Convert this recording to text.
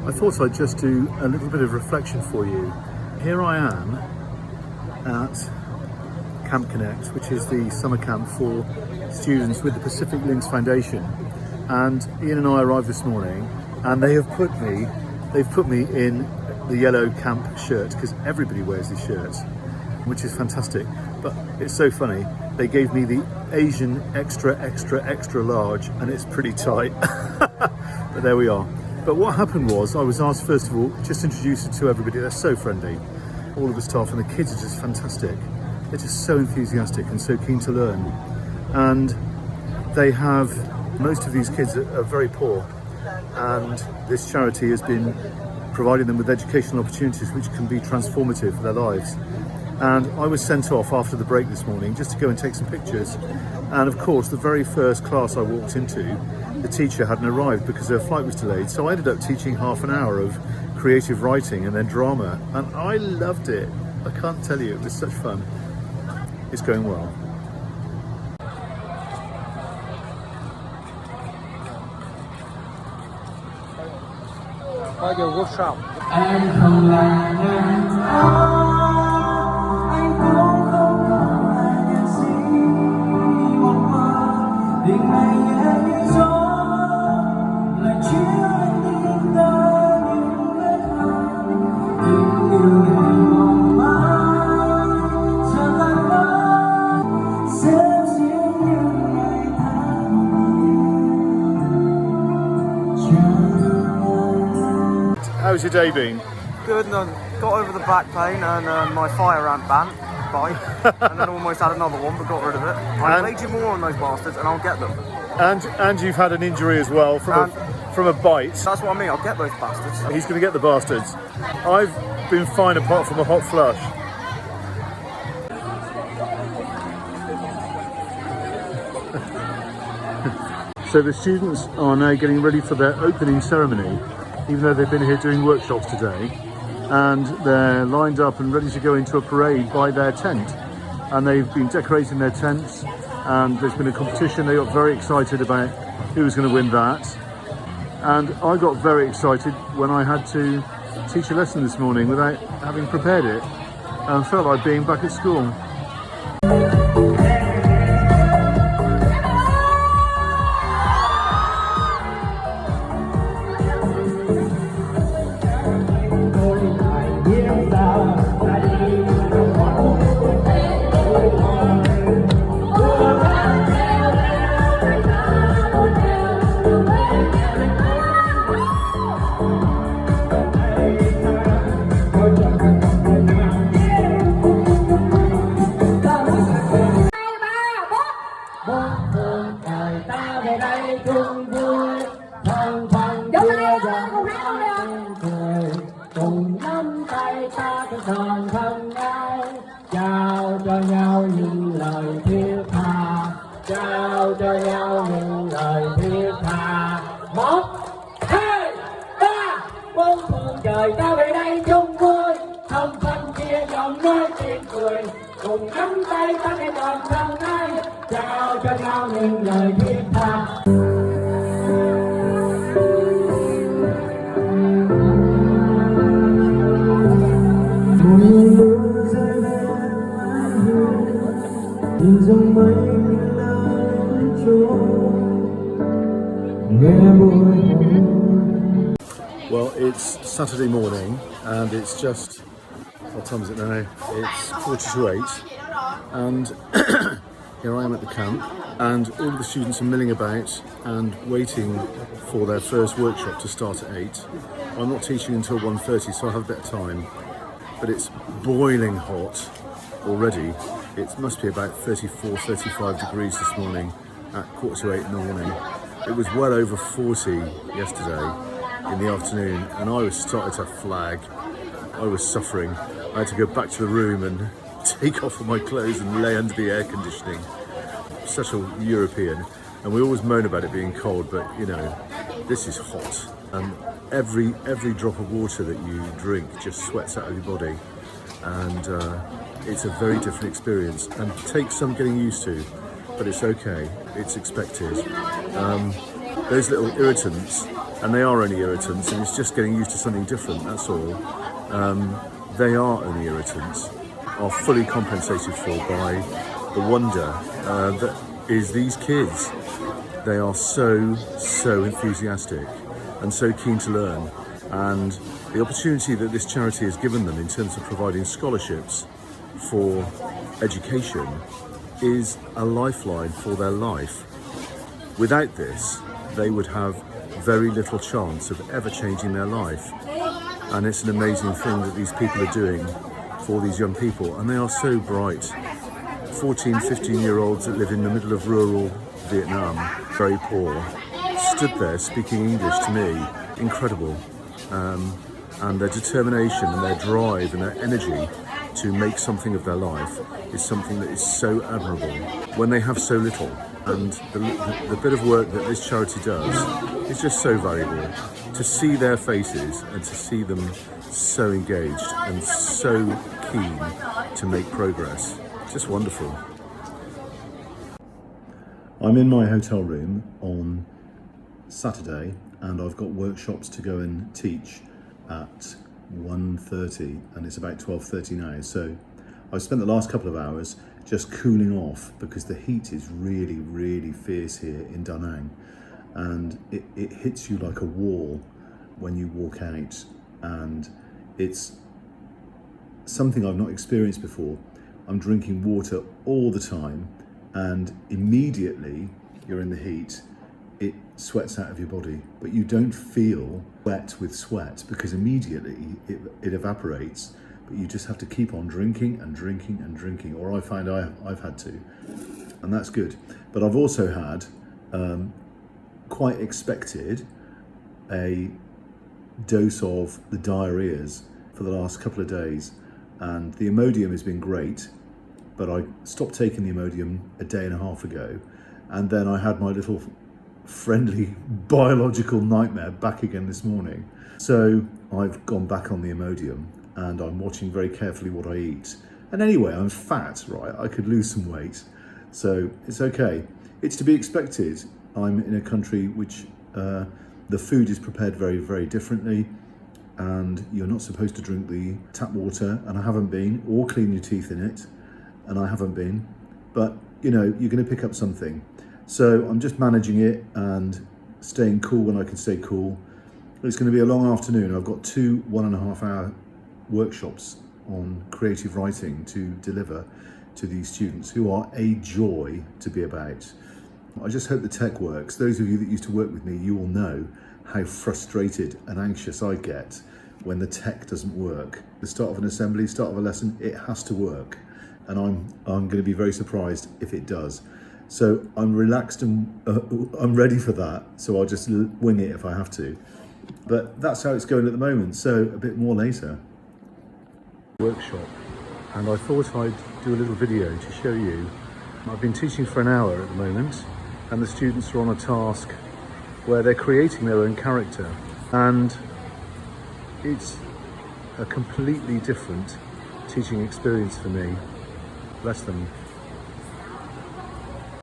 I thought I'd just do a little bit of reflection for you. Here I am at Camp Connect, which is the summer camp for students with the Pacific Links Foundation. And Ian and I arrived this morning, and they've put me in the yellow camp shirt, because everybody wears these shirts, which is fantastic. But it's so funny, they gave me the Asian extra large, and it's pretty tight. But there we are. But what happened was, I was asked first of all, just introduce it to everybody. They're so friendly, all of the staff, and the kids are just fantastic. They're just so enthusiastic and so keen to learn. And they have, most of these kids are very poor, and this charity has been providing them with educational opportunities which can be transformative for their lives. And I was sent off after the break this morning just to go and take some pictures. And of course, the very first class I walked into, the teacher hadn't arrived because her flight was delayed. So I ended up teaching half an hour of creative writing and then drama. And I loved it. I can't tell you, it was such fun. It's going well. Bao giờ workshop. Em không là nàng anh cũng không là nhạc sĩ một mơ tình này nhẹ như gió lại chia anh tim ta những vết thương tình yêu này mong mãi giờ tan vỡ sẽ diễn những ngày tháng How's your day been? Good, and I got over the back pain and my fire ant bite, and then almost had another one, but got rid of it. I waged more on those bastards, and I'll get them. And you've had an injury as well from a bite. That's what I mean. I'll get those bastards. He's going to get the bastards. I've been fine apart from a hot flush. So the students are now getting ready for their opening ceremony, even though they've been here doing workshops today, and they're lined up and ready to go into a parade by their tent. And they've been decorating their tents, and there's been a competition. They got very excited about who was going to win that. And I got very excited when I had to teach a lesson this morning without having prepared it, and felt like being back at school. cùng nắm tay ta tròn thân ái, trao cho nhau những lời thiết tha, trao cho nhau những lời thiết tha. 1, 2, 3, 4 phương trời ta về đây chung vui, không phân chia giọng nói tiếng cười, cùng nắm tay ta tròn thân ái, trao cho nhau những lời thiết tha. Well, it's Saturday morning and it's just, what time is it now? It's 8:45, and here I am at the camp, and all of the students are milling about and waiting for their first workshop to start at 8. I'm not teaching until 1:30, so I have a bit of time, but it's boiling hot already. It must be about 34, 35 degrees this morning at 7:45 in the morning. It was well over 40 yesterday in the afternoon, and I was starting to flag. I was suffering. I had to go back to the room and take off all my clothes and lay under the air conditioning. Such a European, and we always moan about it being cold, but you know, this is hot, and every drop of water that you drink just sweats out of your body, and it's a very different experience and takes some getting used to, but it's okay, it's expected. Those little irritants and they are only irritants, and it's just getting used to something different, that's all. They are only irritants, are fully compensated for by the wonder that is these kids. They are so enthusiastic and so keen to learn, and the opportunity that this charity has given them in terms of providing scholarships for education is a lifeline for their life. Without this, they would have very little chance of ever changing their life. And it's an amazing thing that these people are doing for these young people. And they are so bright. 14, 15-year-olds that live in the middle of rural Vietnam, very poor, stood there speaking English to me. Incredible. And their determination and their drive and their energy to make something of their life is something that is so admirable when they have so little. And the bit of work that this charity does is just so valuable. To see their faces and to see them so engaged and so keen to make progress, just wonderful. I'm in my hotel room on Saturday, and I've got workshops to go and teach at 1:30, and it's about 12:30 now. So I've spent the last couple of hours just cooling off because the heat is really fierce here in Da Nang, and it hits you like a wall when you walk out, and it's something I've not experienced before. I'm drinking water all the time, and immediately you're in the heat, it sweats out of your body, but you don't feel wet with sweat because immediately it evaporates, but you just have to keep on drinking and drinking and drinking, or I find I've had to, and that's good. But I've also had, quite expected, a dose of the diarrheas for the last couple of days, and the Imodium has been great, but I stopped taking the Imodium a day and a half ago, and then I had my little friendly biological nightmare back again this morning. So I've gone back on the Imodium, and I'm watching very carefully what I eat. And anyway, I'm fat, right? I could lose some weight, so it's okay. It's to be expected. I'm in a country which the food is prepared very differently, and you're not supposed to drink the tap water, and I haven't been, or clean your teeth in it, and I haven't been. But you know, you're going to pick up something. So I'm just managing it and staying cool when I can stay cool. It's going to be a long afternoon. I've got 2 1.5-hour workshops on creative writing to deliver to these students who are a joy to be about. I just hope the tech works. Those of you that used to work with me, you will know how frustrated and anxious I get when the tech doesn't work. The start of an assembly, start of a lesson, it has to work. And I'm going to be very surprised if it does. So I'm relaxed and I'm ready for that. So I'll just wing it if I have to. But that's how it's going at the moment. So a bit more later. Workshop, and I thought I'd do a little video to show you. I've been teaching for an hour at the moment, and the students are on a task where they're creating their own character, and it's a completely different teaching experience for me. Bless them.